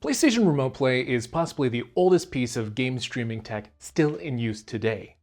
PlayStation Remote Play is possibly the oldest piece of game streaming tech still in use today.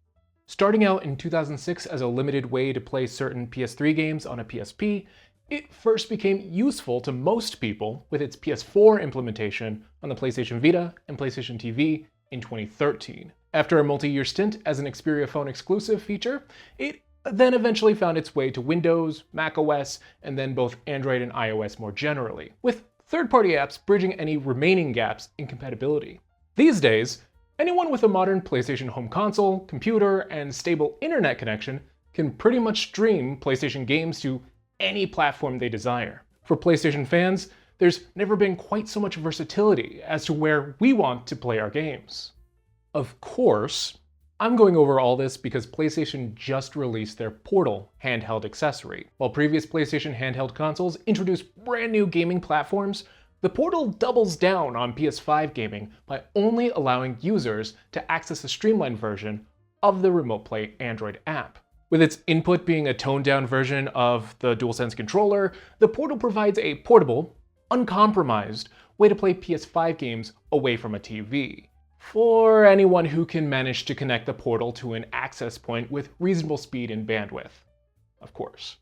Starting out in 2006 as a limited way to play certain PS3 games on a PSP, it first became useful to most people with its PS4 implementation on the PlayStation Vita and PlayStation TV in 2013. After a multi-year stint as an Xperia phone exclusive feature, it then eventually found its way to Windows, macOS, and then both Android and iOS more generally, with third-party apps bridging any remaining gaps in compatibility. These days, anyone with a modern PlayStation home console, computer, and stable internet connection can pretty much stream PlayStation games to any platform they desire. For PlayStation fans, there's never been quite so much versatility as to where we want to play our games. Of course, I'm going over all this because PlayStation just released their Portal handheld accessory. While previous PlayStation handheld consoles introduced brand new gaming platforms, the Portal doubles down on PS5 gaming by only allowing users to access a streamlined version of the Remote Play Android app. With its input being a toned-down version of the DualSense controller, the Portal provides a portable, uncompromised way to play PS5 games away from a TV, for anyone who can manage to connect the Portal to an access point with reasonable speed and bandwidth, of course.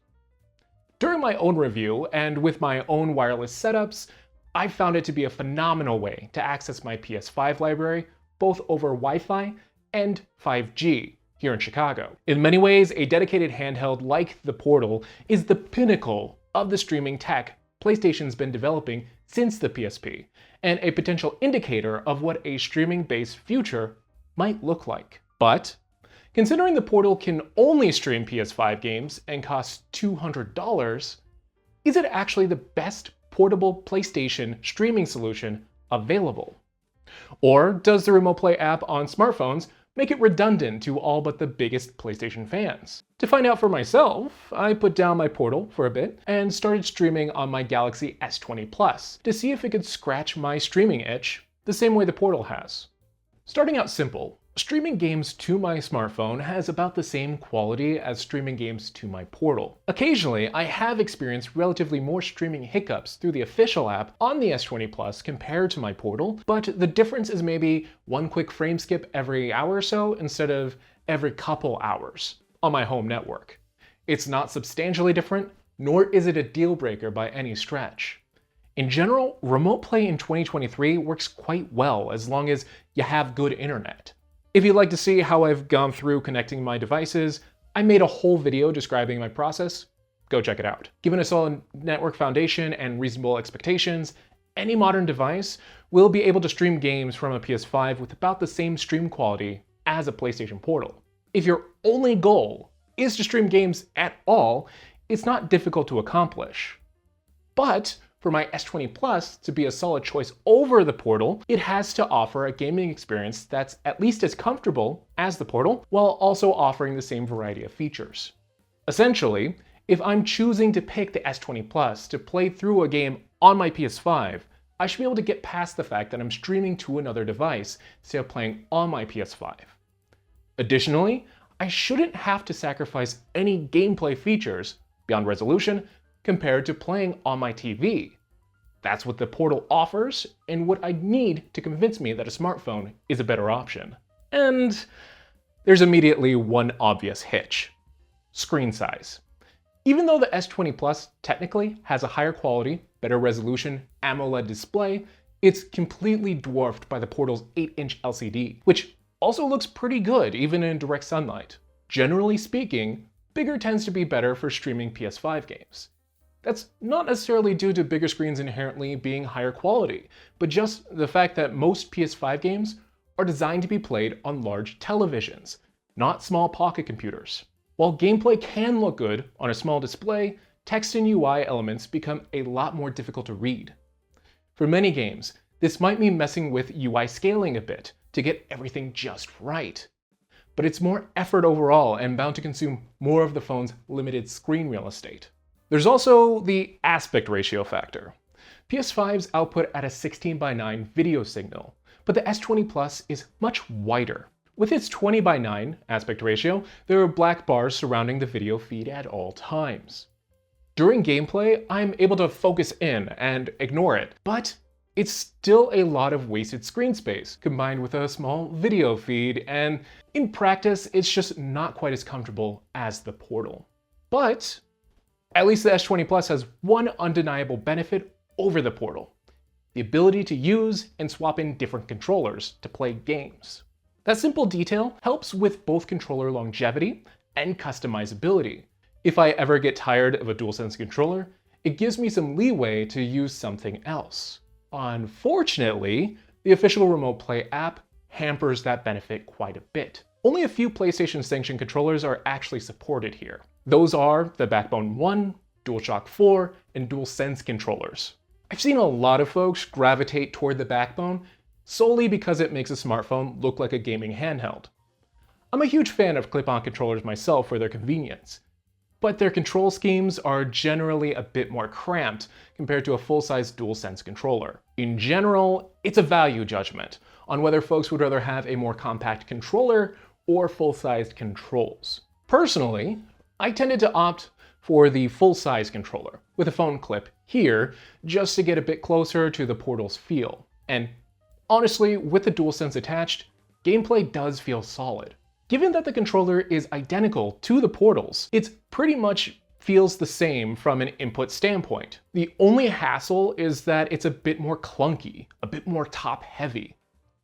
During my own review, and with my own wireless setups, I found it to be a phenomenal way to access my PS5 library, both over Wi-Fi and 5G here in Chicago. In many ways, a dedicated handheld like the Portal is the pinnacle of the streaming tech PlayStation's been developing since the PSP, and a potential indicator of what a streaming-based future might look like. But considering the Portal can only stream PS5 games and costs $200, is it actually the best portable PlayStation streaming solution available? Or does the Remote Play app on smartphones make it redundant to all but the biggest PlayStation fans? To find out for myself, I put down my Portal for a bit and started streaming on my Galaxy S20 Plus to see if it could scratch my streaming itch the same way the Portal has. Starting out simple, streaming games to my smartphone has about the same quality as streaming games to my Portal. Occasionally, I have experienced relatively more streaming hiccups through the official app on the S20 Plus compared to my Portal, but the difference is maybe one quick frame skip every hour or so instead of every couple hours on my home network. It's not substantially different, nor is it a deal breaker by any stretch. In general, Remote Play in 2023 works quite well as long as you have good internet. If you'd like to see how I've gone through connecting my devices, I made a whole video describing my process. Go check it out. Given a solid network foundation and reasonable expectations, any modern device will be able to stream games from a PS5 with about the same stream quality as a PlayStation Portal. If your only goal is to stream games at all, it's not difficult to accomplish. But for my S20 Plus to be a solid choice over the Portal, it has to offer a gaming experience that's at least as comfortable as the Portal, while also offering the same variety of features. Essentially, if I'm choosing to pick the S20 Plus to play through a game on my PS5, I should be able to get past the fact that I'm streaming to another device instead of playing on my PS5. Additionally, I shouldn't have to sacrifice any gameplay features beyond resolution compared to playing on my TV. That's what the Portal offers, and what I need to convince me that a smartphone is a better option. And there's immediately one obvious hitch: screen size. Even though the S20 Plus technically has a higher quality, better resolution AMOLED display, it's completely dwarfed by the Portal's 8-inch LCD, which also looks pretty good even in direct sunlight. Generally speaking, bigger tends to be better for streaming PS5 games. That's not necessarily due to bigger screens inherently being higher quality, but just the fact that most PS5 games are designed to be played on large televisions, not small pocket computers. While gameplay can look good on a small display, text and UI elements become a lot more difficult to read. For many games, this might mean messing with UI scaling a bit to get everything just right. But it's more effort overall and bound to consume more of the phone's limited screen real estate. There's also the aspect ratio factor. PS5's output at a 16:9 video signal, but the S20 Plus is much wider. With its 20:9 aspect ratio, there are black bars surrounding the video feed at all times. During gameplay, I'm able to focus in and ignore it, but it's still a lot of wasted screen space, combined with a small video feed, and in practice, it's just not quite as comfortable as the Portal. But at least the S20 Plus has one undeniable benefit over the Portal: the ability to use and swap in different controllers to play games. That simple detail helps with both controller longevity and customizability. If I ever get tired of a DualSense controller, it gives me some leeway to use something else. Unfortunately, the official Remote Play app hampers that benefit quite a bit. Only a few PlayStation sanctioned controllers are actually supported here. Those are the Backbone 1, DualShock 4, and DualSense controllers. I've seen a lot of folks gravitate toward the Backbone solely because it makes a smartphone look like a gaming handheld. I'm a huge fan of clip-on controllers myself for their convenience, but their control schemes are generally a bit more cramped compared to a full-size DualSense controller. In general, it's a value judgment on whether folks would rather have a more compact controller or full-sized controls. Personally, I tended to opt for the full-size controller with a phone clip here just to get a bit closer to the Portal's feel. And honestly, with the DualSense attached, gameplay does feel solid. Given that the controller is identical to the Portal's, it pretty much feels the same from an input standpoint. The only hassle is that it's a bit more clunky, a bit more top-heavy.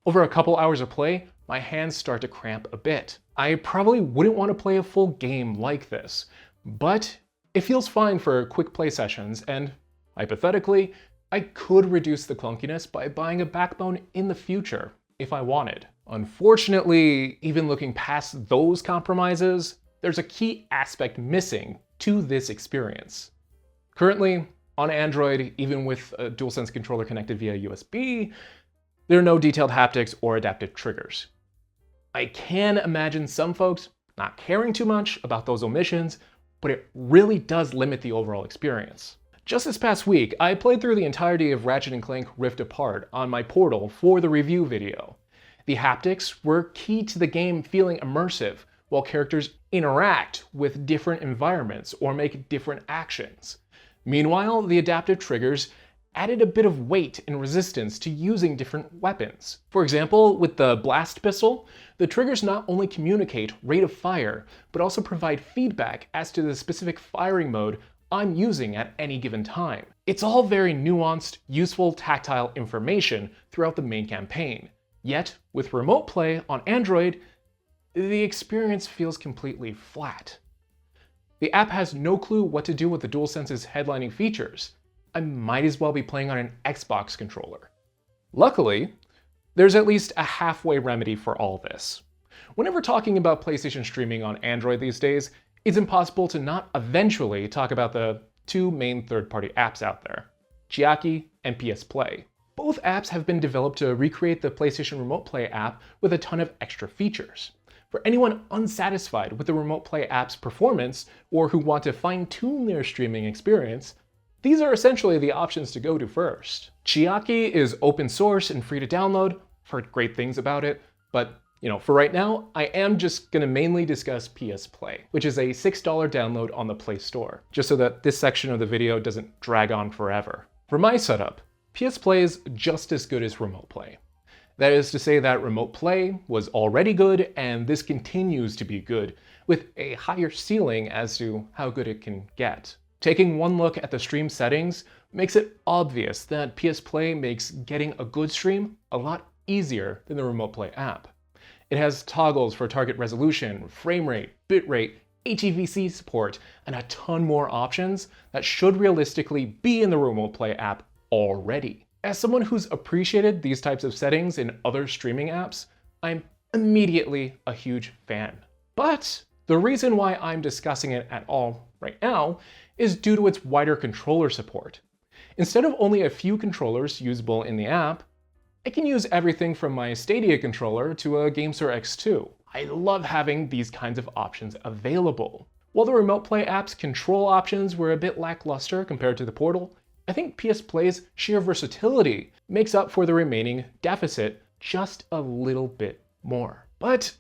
Over a couple hours of play, my hands start to cramp a bit. I probably wouldn't want to play a full game like this, but it feels fine for quick play sessions, and hypothetically, I could reduce the clunkiness by buying a Backbone in the future if I wanted. Unfortunately, even looking past those compromises, there's a key aspect missing to this experience. Currently, on Android, even with a DualSense controller connected via USB, there are no detailed haptics or adaptive triggers. I can imagine some folks not caring too much about those omissions, but it really does limit the overall experience. Just this past week, I played through the entirety of Ratchet & Clank Rift Apart on my Portal for the review video. The haptics were key to the game feeling immersive, while characters interact with different environments or make different actions. Meanwhile, the adaptive triggers added a bit of weight and resistance to using different weapons. For example, with the blast pistol, the triggers not only communicate rate of fire, but also provide feedback as to the specific firing mode I'm using at any given time. It's all very nuanced, useful tactile information throughout the main campaign. Yet, with Remote Play on Android, the experience feels completely flat. The app has no clue what to do with the DualSense's headlining features. I might as well be playing on an Xbox controller. Luckily, there's at least a halfway remedy for all this. Whenever talking about PlayStation streaming on Android these days, it's impossible to not eventually talk about the two main third-party apps out there, Chiaki and PS Play. Both apps have been developed to recreate the PlayStation Remote Play app with a ton of extra features. For anyone unsatisfied with the Remote Play app's performance or who want to fine-tune their streaming experience, these are essentially the options to go to first. Chiaki is open source and free to download. I've heard great things about it, but for right now, I am just going to mainly discuss PS Play, which is a $6 download on the Play Store, just so that this section of the video doesn't drag on forever. For my setup, PS Play is just as good as Remote Play. That is to say that Remote Play was already good, and this continues to be good, with a higher ceiling as to how good it can get. Taking one look at the stream settings makes it obvious that PS Play makes getting a good stream a lot easier than the Remote Play app. It has toggles for target resolution, frame rate, bitrate, HEVC support, and a ton more options that should realistically be in the Remote Play app already. As someone who's appreciated these types of settings in other streaming apps, I'm immediately a huge fan. But the reason why I'm discussing it at all right now is due to its wider controller support. Instead of only a few controllers usable in the app, I can use everything from my Stadia controller to a GameSir X2. I love having these kinds of options available. While the Remote Play app's control options were a bit lackluster compared to the Portal, I think PS Play's sheer versatility makes up for the remaining deficit just a little bit more. But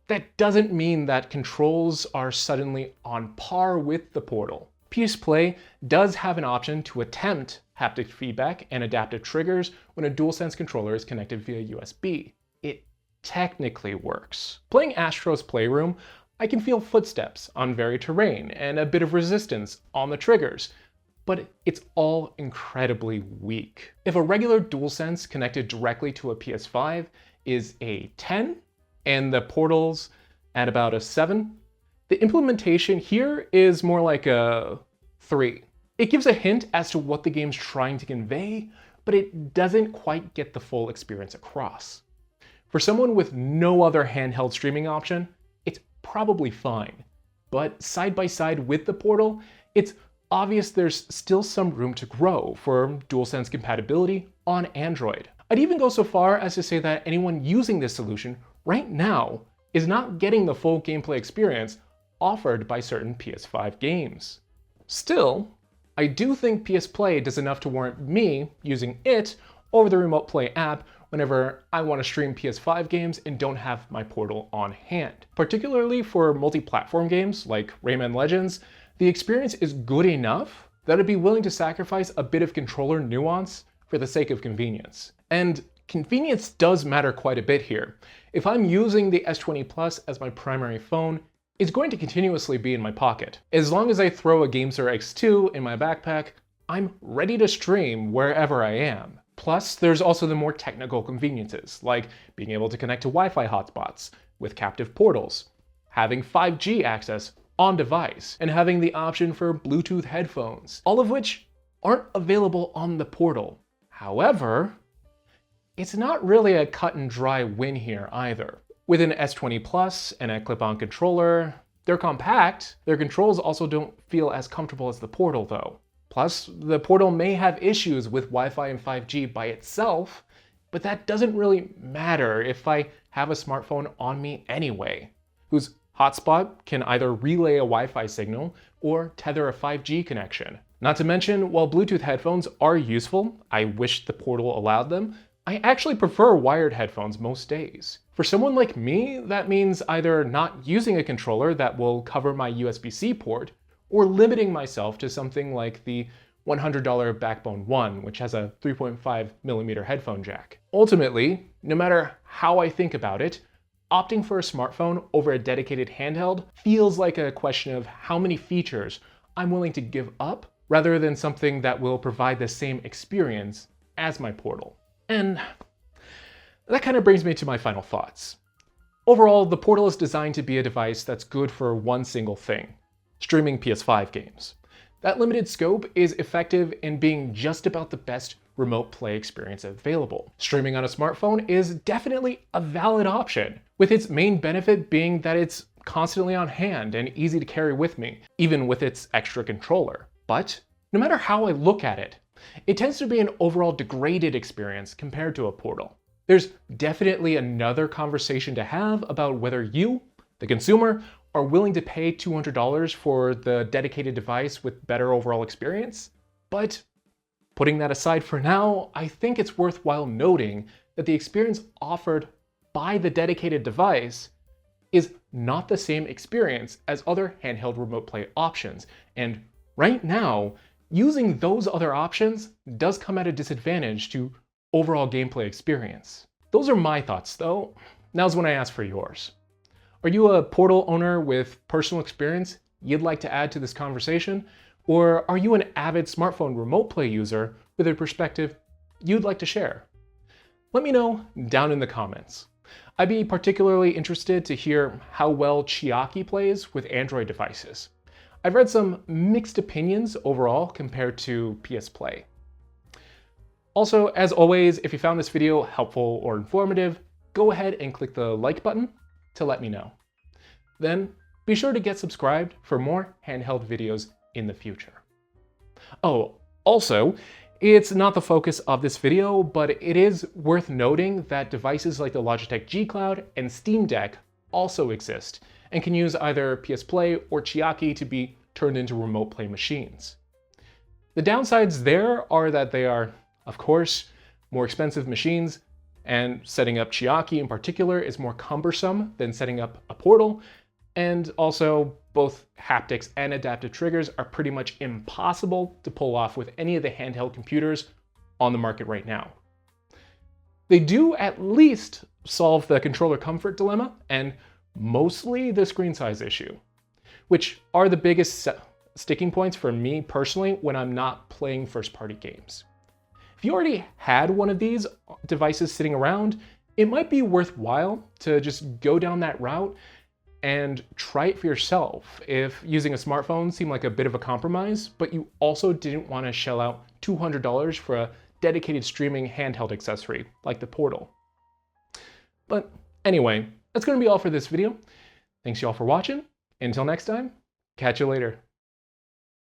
that doesn't mean that controls are suddenly on par with the Portal. PS Play does have an option to attempt haptic feedback, and adaptive triggers when a DualSense controller is connected via USB. It technically works. Playing Astro's Playroom, I can feel footsteps on varied terrain and a bit of resistance on the triggers, but it's all incredibly weak. If a regular DualSense connected directly to a PS5 is a 10 and the Portal's at about a 7, the implementation here is more like a 3. It gives a hint as to what the game's trying to convey, but it doesn't quite get the full experience across. For someone with no other handheld streaming option, it's probably fine. But side by side with the Portal, it's obvious there's still some room to grow for DualSense compatibility on Android. I'd even go so far as to say that anyone using this solution right now is not getting the full gameplay experience offered by certain PS5 games. Still, I do think PS Play does enough to warrant me using it over the Remote Play app whenever I want to stream PS5 games and don't have my Portal on hand. Particularly for multi-platform games like Rayman Legends, the experience is good enough that I'd be willing to sacrifice a bit of controller nuance for the sake of convenience. And convenience does matter quite a bit here. If I'm using the S20 Plus as my primary phone, it's going to continuously be in my pocket. As long as I throw a GameSir X2 in my backpack, I'm ready to stream wherever I am. Plus, there's also the more technical conveniences, like being able to connect to Wi-Fi hotspots with captive portals, having 5G access on device, and having the option for Bluetooth headphones, all of which aren't available on the Portal. However, it's not really a cut and dry win here either. With an S20 Plus and a clip-on controller, they're compact. Their controls also don't feel as comfortable as the Portal though. Plus, the Portal may have issues with Wi-Fi and 5G by itself, but that doesn't really matter if I have a smartphone on me anyway, whose hotspot can either relay a Wi-Fi signal or tether a 5G connection. Not to mention, while Bluetooth headphones are useful, I wish the Portal allowed them, I actually prefer wired headphones most days. For someone like me, that means either not using a controller that will cover my USB-C port, or limiting myself to something like the $100 Backbone One, which has a 3.5mm headphone jack. Ultimately, no matter how I think about it, opting for a smartphone over a dedicated handheld feels like a question of how many features I'm willing to give up, rather than something that will provide the same experience as my Portal. And that kind of brings me to my final thoughts. Overall, the Portal is designed to be a device that's good for one single thing: streaming PS5 games. That limited scope is effective in being just about the best remote play experience available. Streaming on a smartphone is definitely a valid option, with its main benefit being that it's constantly on hand and easy to carry with me, even with its extra controller. But no matter how I look at it, it tends to be an overall degraded experience compared to a Portal. There's definitely another conversation to have about whether you, the consumer, are willing to pay $200 for the dedicated device with better overall experience. But putting that aside for now, I think it's worthwhile noting that the experience offered by the dedicated device is not the same experience as other handheld remote play options. And right now, using those other options does come at a disadvantage to overall gameplay experience. Those are my thoughts though. Now's when I ask for yours. Are you a Portal owner with personal experience you'd like to add to this conversation? Or are you an avid smartphone remote play user with a perspective you'd like to share? Let me know down in the comments. I'd be particularly interested to hear how well Chiaki plays with Android devices. I've read some mixed opinions overall compared to PS Play. Also, as always, if you found this video helpful or informative, go ahead and click the like button to let me know. Then be sure to get subscribed for more handheld videos in the future. Oh, also, it's not the focus of this video, but it is worth noting that devices like the Logitech G Cloud and Steam Deck also exist and can use either PS Play or Chiaki to be turned into remote play machines. The downsides there are that they are, of course, more expensive machines, and setting up Chiaki in particular is more cumbersome than setting up a Portal, and also both haptics and adaptive triggers are pretty much impossible to pull off with any of the handheld computers on the market right now. They do at least solve the controller comfort dilemma and mostly the screen size issue, which are the biggest sticking points for me personally when I'm not playing first-party games. If you already had one of these devices sitting around, it might be worthwhile to just go down that route and try it for yourself if using a smartphone seemed like a bit of a compromise, but you also didn't want to shell out $200 for a dedicated streaming handheld accessory like the Portal. But anyway, that's going to be all for this video. Thanks y'all for watching. Until next time, catch you later.